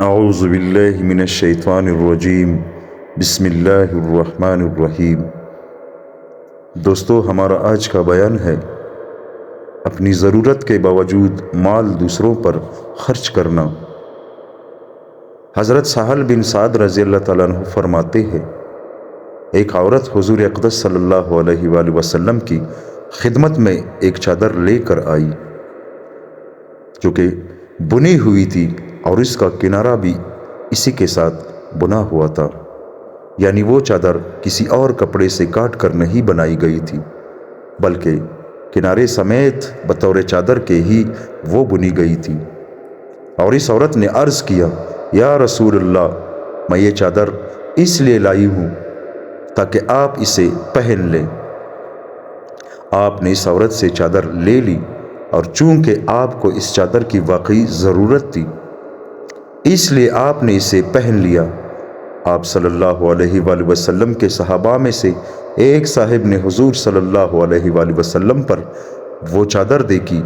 اعوذ باللہ من الشیطان الرجیم بسم اللہ الرحمن الرحیم۔ دوستو، ہمارا آج کا بیان ہے اپنی ضرورت کے باوجود مال دوسروں پر خرچ کرنا۔ حضرت سہل بن سعد رضی اللہ تعالیٰ عنہ فرماتے ہیں، ایک عورت حضور اقدس صلی اللہ علیہ وآلہ وسلم کی خدمت میں ایک چادر لے کر آئی جو کہ بنی ہوئی تھی اور اس کا کنارہ بھی اسی کے ساتھ بنا ہوا تھا، یعنی وہ چادر کسی اور کپڑے سے کاٹ کر نہیں بنائی گئی تھی بلکہ کنارے سمیت بطور چادر کے ہی وہ بنی گئی تھی۔ اور اس عورت نے عرض کیا، یا رسول اللہ، میں یہ چادر اس لیے لائی ہوں تاکہ آپ اسے پہن لیں۔ آپ نے اس عورت سے چادر لے لی، اور چونکہ آپ کو اس چادر کی واقعی ضرورت تھی اس لیے آپ نے اسے پہن لیا۔ آپ صلی اللہ علیہ وآلہ وسلم کے صحابہ میں سے ایک صاحب نے حضور صلی اللہ علیہ وآلہ وسلم پر وہ چادر دیکھی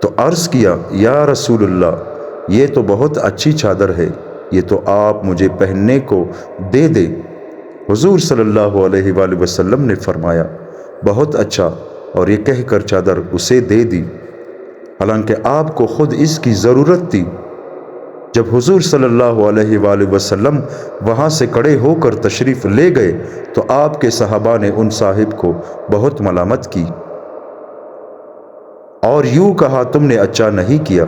تو عرض کیا، یا رسول اللہ، یہ تو بہت اچھی چادر ہے، یہ تو آپ مجھے پہننے کو دے دے۔ حضور صلی اللہ علیہ وآلہ وسلم نے فرمایا، بہت اچھا، اور یہ کہہ کر چادر اسے دے دی، حالانکہ آپ کو خود اس کی ضرورت تھی۔ جب حضور صلی اللہ علیہ وآلہ وسلم وہاں سے کھڑے ہو کر تشریف لے گئے تو آپ کے صحابہ نے ان صاحب کو بہت ملامت کی اور یوں کہا، تم نے اچھا نہیں کیا،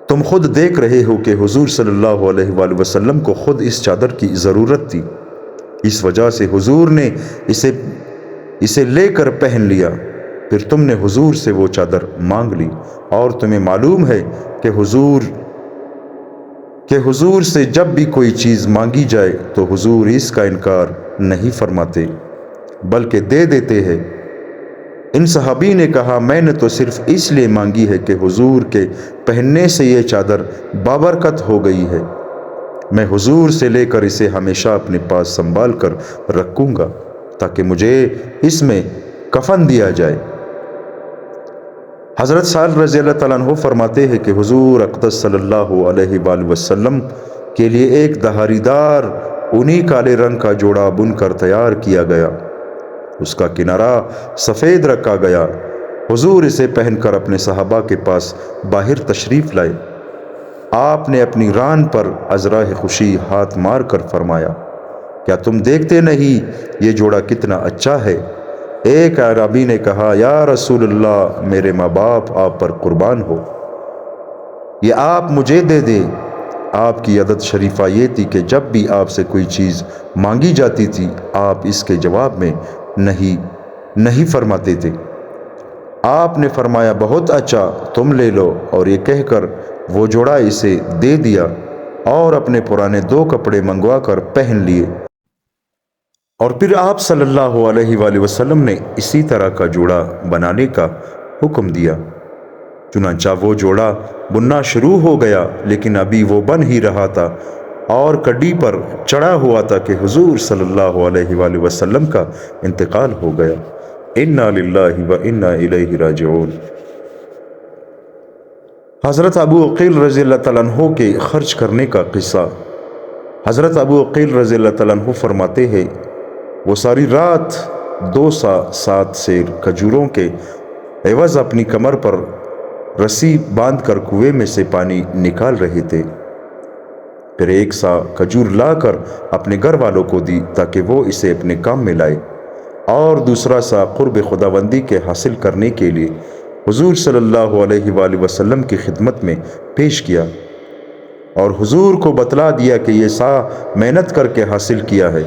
تم خود دیکھ رہے ہو کہ حضور صلی اللہ علیہ وآلہ وسلم کو خود اس چادر کی ضرورت تھی، اس وجہ سے حضور نے اسے لے کر پہن لیا، پھر تم نے حضور سے وہ چادر مانگ لی، اور تمہیں معلوم ہے کہ حضور سے جب بھی کوئی چیز مانگی جائے تو حضور اس کا انکار نہیں فرماتے بلکہ دے دیتے ہیں۔ ان صحابی نے کہا، میں نے تو صرف اس لیے مانگی ہے کہ حضور کے پہننے سے یہ چادر بابرکت ہو گئی ہے، میں حضور سے لے کر اسے ہمیشہ اپنے پاس سنبھال کر رکھوں گا تاکہ مجھے اس میں کفن دیا جائے۔ حضرت سہل رضی اللہ تعالیٰ عنہ فرماتے ہیں کہ حضور اقدس صلی اللہ علیہ وآلہ وسلم کے لیے ایک دھاری دار اونی کالے رنگ کا جوڑا بن کر تیار کیا گیا، اس کا کنارہ سفید رکھا گیا۔ حضور اسے پہن کر اپنے صحابہ کے پاس باہر تشریف لائے۔ آپ نے اپنی ران پر عذرائے خوشی ہاتھ مار کر فرمایا، کیا تم دیکھتے نہیں یہ جوڑا کتنا اچھا ہے؟ ایک اعرابی نے کہا، یا رسول اللہ، میرے ماں باپ آپ پر قربان ہو، یہ آپ مجھے دے دیں۔ آپ کی عادت شریفہ یہ تھی کہ جب بھی آپ سے کوئی چیز مانگی جاتی تھی آپ اس کے جواب میں نہیں فرماتے تھے۔ آپ نے فرمایا، بہت اچھا، تم لے لو، اور یہ کہہ کر وہ جوڑا اسے دے دیا اور اپنے پرانے 2 کپڑے منگوا کر پہن لیے۔ اور پھر آپ صلی اللہ علیہ وآلہ وسلم نے اسی طرح کا جوڑا بنانے کا حکم دیا، چنانچہ وہ جوڑا بننا شروع ہو گیا، لیکن ابھی وہ بن ہی رہا تھا اور کڈی پر چڑھا ہوا تھا کہ حضور صلی اللہ علیہ وآلہ وسلم کا انتقال ہو گیا۔ انا للہ و انا الیہ راجعون۔ حضرت ابو عقیل رضی اللہ تعالیٰ عنہ کے خرچ کرنے کا قصہ۔ حضرت ابو عقیل رضی اللہ تعالیٰ عنہ فرماتے ہیں، وہ ساری رات 2 سات سیر کھجوروں کے عوض اپنی کمر پر رسی باندھ کر کنویں میں سے پانی نکال رہے تھے، پھر 1 سا کھجور لا کر اپنے گھر والوں کو دی تاکہ وہ اسے اپنے کام میں لائے، اور دوسرا سا قرب خداوندی کے حاصل کرنے کے لیے حضور صلی اللہ علیہ وآلہ وسلم کی خدمت میں پیش کیا، اور حضور کو بتلا دیا کہ یہ سا محنت کر کے حاصل کیا ہے۔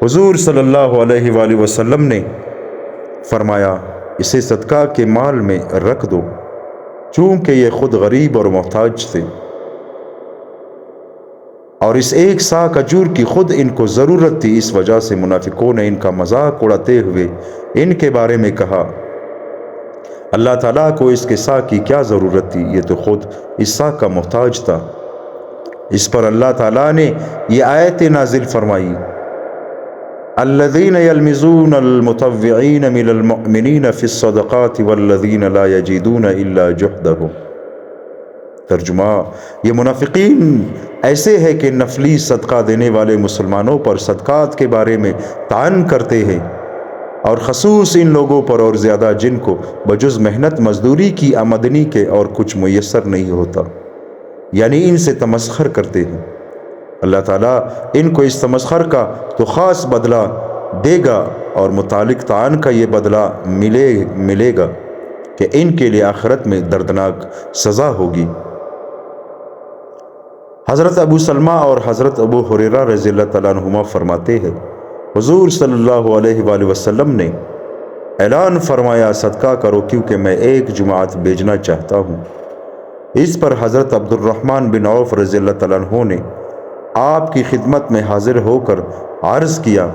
حضور صلی اللہ علیہ وآلہ وسلم نے فرمایا، اسے صدقہ کے مال میں رکھ دو، چونکہ یہ خود غریب اور محتاج تھے، اور اس 1 سا کھجور کی خود ان کو ضرورت تھی، اس وجہ سے منافقوں نے ان کا مذاق اڑاتے ہوئے ان کے بارے میں کہا، اللہ تعالیٰ کو اس کے سا کی کیا ضرورت تھی، یہ تو خود اس سا کا محتاج تھا۔ اس پر اللہ تعالیٰ نے یہ آیت نازل فرمائی، الذین یلمزون المطوعین من المؤمنین فی الصدقات والذین لا یجدون الا جہدہم۔ ترجمہ: یہ منافقین ایسے ہیں کہ نفلی صدقہ دینے والے مسلمانوں پر صدقات کے بارے میں طعن کرتے ہیں، اور خصوص ان لوگوں پر اور زیادہ جن کو بجز محنت مزدوری کی آمدنی کے اور کچھ میسر نہیں ہوتا، یعنی ان سے تمسخر کرتے ہیں۔ اللہ تعالیٰ ان کو اس تمسخر کا تو خاص بدلہ دے گا، اور متعلق طعن کا یہ بدلہ ملے گا کہ ان کے لیے آخرت میں دردناک سزا ہوگی۔ حضرت ابو سلمہ اور حضرت ابو ہریرہ رضی اللہ تعالیٰ عنہما فرماتے ہیں، حضور صلی اللہ علیہ وآلہ وسلم نے اعلان فرمایا، صدقہ کرو کیونکہ میں ایک جماعت بھیجنا چاہتا ہوں۔ اس پر حضرت عبد الرحمن بن عوف رضی اللہ تعالیٰ عنہ نے آپ کی خدمت میں حاضر ہو کر عرض کیا،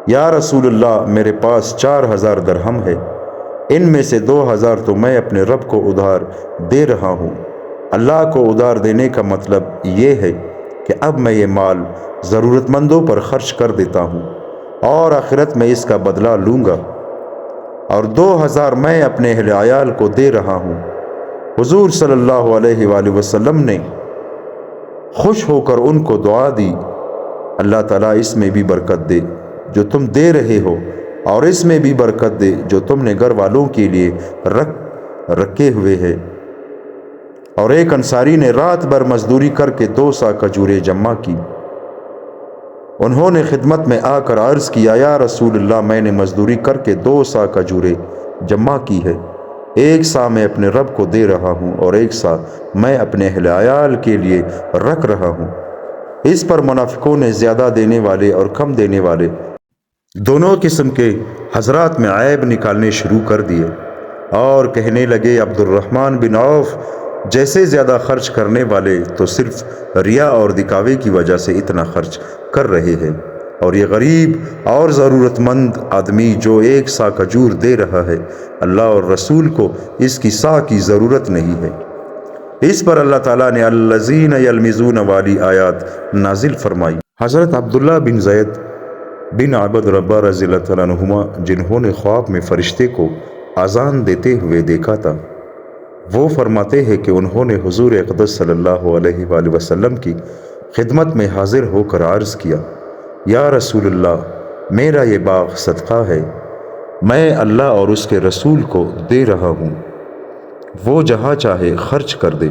یا رسول اللہ، میرے پاس 4000 درہم ہے، ان میں سے 2000 تو میں اپنے رب کو ادھار دے رہا ہوں۔ اللہ کو ادھار دینے کا مطلب یہ ہے کہ اب میں یہ مال ضرورت مندوں پر خرچ کر دیتا ہوں اور آخرت میں اس کا بدلہ لوں گا، اور 2000 میں اپنے اہل عیال کو دے رہا ہوں۔ حضور صلی اللہ علیہ وآلہ وسلم نے خوش ہو کر ان کو دعا دی، اللہ تعالیٰ اس میں بھی برکت دے جو تم دے رہے ہو، اور اس میں بھی برکت دے جو تم نے گھر والوں کے لیے رکھے ہوئے ہے۔ اور ایک انصاری نے رات بھر مزدوری کر کے 2 سا کھجوریں جمع کی۔ انہوں نے خدمت میں آ کر عرض کیا، یا رسول اللہ، میں نے مزدوری کر کے 2 سا کھجوریں جمع کی ہے، 1 سا میں اپنے رب کو دے رہا ہوں اور 1 سا میں اپنے اہل عیال کے لیے رکھ رہا ہوں۔ اس پر منافقوں نے زیادہ دینے والے اور کم دینے والے دونوں قسم کے حضرات میں عیب نکالنے شروع کر دیے، اور کہنے لگے، عبد الرحمن بن عوف جیسے زیادہ خرچ کرنے والے تو صرف ریا اور دکھاوے کی وجہ سے اتنا خرچ کر رہے ہیں، اور یہ غریب اور ضرورت مند آدمی جو 1 سا کھجور دے رہا ہے، اللہ اور رسول کو اس کی سا کی ضرورت نہیں ہے۔ اس پر اللہ تعالیٰ نے الذین یلمزون والی آیات نازل فرمائی۔ حضرت عبداللہ بن زید بن عبد ربہ رضی اللہ تعالیٰ عنہما، جنہوں نے خواب میں فرشتے کو اذان دیتے ہوئے دیکھا تھا، وہ فرماتے ہیں کہ انہوں نے حضور اقدس صلی اللہ علیہ وآلہ وسلم کی خدمت میں حاضر ہو کر عرض کیا، یا رسول اللہ، میرا یہ باغ صدقہ ہے، میں اللہ اور اس کے رسول کو دے رہا ہوں، وہ جہاں چاہے خرچ کر دے۔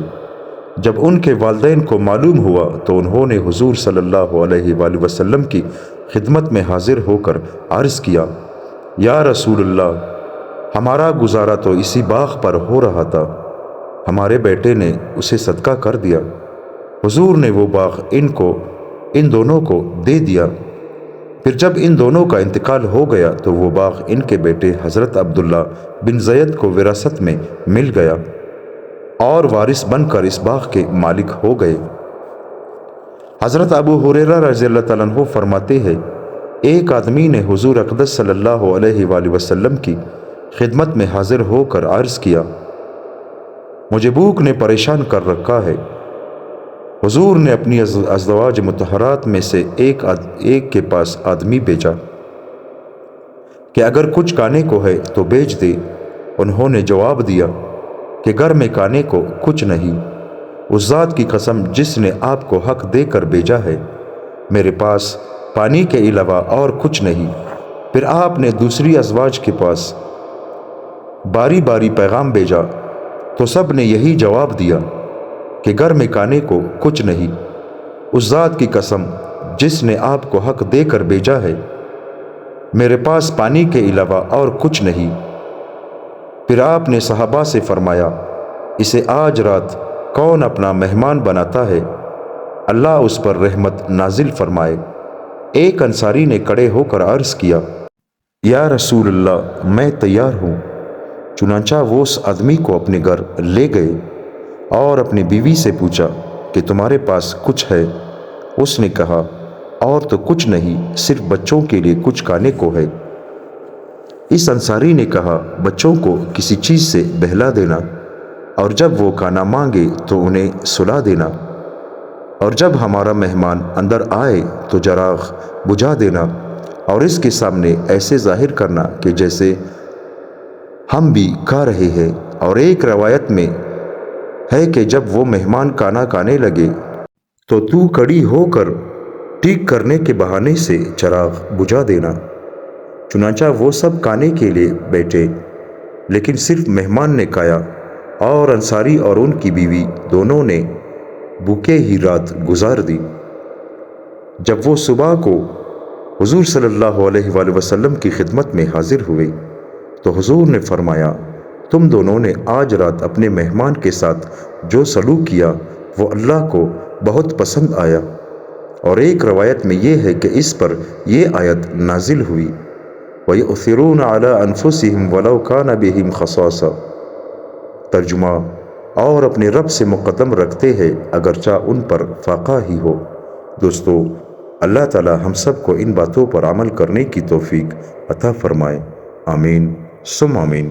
جب ان کے والدین کو معلوم ہوا تو انہوں نے حضور صلی اللہ علیہ وآلہ وسلم کی خدمت میں حاضر ہو کر عرض کیا، یا رسول اللہ، ہمارا گزارا تو اسی باغ پر ہو رہا تھا، ہمارے بیٹے نے اسے صدقہ کر دیا۔ حضور نے وہ باغ ان دونوں کو دے دیا۔ پھر جب ان دونوں کا انتقال ہو گیا تو وہ باغ ان کے بیٹے حضرت عبداللہ بن زید کو وراثت میں مل گیا، اور وارث بن کر اس باغ کے مالک ہو گئے۔ حضرت ابو ہریرہ رضی اللہ تعالیٰ عنہ فرماتے ہیں، ایک آدمی نے حضور اقدس صلی اللہ علیہ وآلہ وسلم کی خدمت میں حاضر ہو کر عرض کیا، مجھے بھوک نے پریشان کر رکھا ہے۔ حضور نے اپنی ازواج مطہرات میں سے ایک کے پاس آدمی بھیجا کہ اگر کچھ کھانے کو ہے تو بھیج دے۔ انہوں نے جواب دیا کہ گھر میں کھانے کو کچھ نہیں، اس ذات کی قسم جس نے آپ کو حق دے کر بھیجا ہے، میرے پاس پانی کے علاوہ اور کچھ نہیں۔ پھر آپ نے دوسری ازواج کے پاس باری باری پیغام بھیجا تو سب نے یہی جواب دیا کہ گھر میں کھانے کو کچھ نہیں، اس ذات کی قسم جس نے آپ کو حق دے کر بھیجا ہے، میرے پاس پانی کے علاوہ اور کچھ نہیں۔ پھر آپ نے صحابہ سے فرمایا، اسے آج رات کون اپنا مہمان بناتا ہے، اللہ اس پر رحمت نازل فرمائے۔ ایک انصاری نے کھڑے ہو کر عرض کیا، یا رسول اللہ، میں تیار ہوں۔ چنانچہ وہ اس آدمی کو اپنے گھر لے گئے اور اپنی بیوی سے پوچھا کہ تمہارے پاس کچھ ہے؟ اس نے کہا، اور تو کچھ نہیں، صرف بچوں کے لیے کچھ کھانے کو ہے۔ اس انصاری نے کہا، بچوں کو کسی چیز سے بہلا دینا، اور جب وہ کھانا مانگے تو انہیں سلا دینا، اور جب ہمارا مہمان اندر آئے تو چراغ بجھا دینا، اور اس کے سامنے ایسے ظاہر کرنا کہ جیسے ہم بھی کھا رہے ہیں۔ اور ایک روایت میں ہے کہ جب وہ مہمان کھانا کھانے لگے تو تو کڑی ہو کر ٹھیک کرنے کے بہانے سے چراغ بجھا دینا۔ چنانچہ وہ سب کھانے کے لیے بیٹھے، لیکن صرف مہمان نے کھایا، اور انصاری اور ان کی بیوی دونوں نے بھوکے ہی رات گزار دی۔ جب وہ صبح کو حضور صلی اللہ علیہ وآلہ وسلم کی خدمت میں حاضر ہوئے تو حضور نے فرمایا، تم دونوں نے آج رات اپنے مہمان کے ساتھ جو سلوک کیا وہ اللہ کو بہت پسند آیا۔ اور ایک روایت میں یہ ہے کہ اس پر یہ آیت نازل ہوئی، وَيُؤْثِرُونَ عَلَىٰ أَنفُسِهِمْ وَلَوْ كَانَ بِهِمْ خَصَاصَةٌ۔ ترجمہ، اور اپنے رب سے مقدم رکھتے ہیں اگرچہ ان پر فاقہ ہی ہو۔ دوستو، اللہ تعالی ہم سب کو ان باتوں پر عمل کرنے کی توفیق عطا فرمائے۔ آمین ثم آمین۔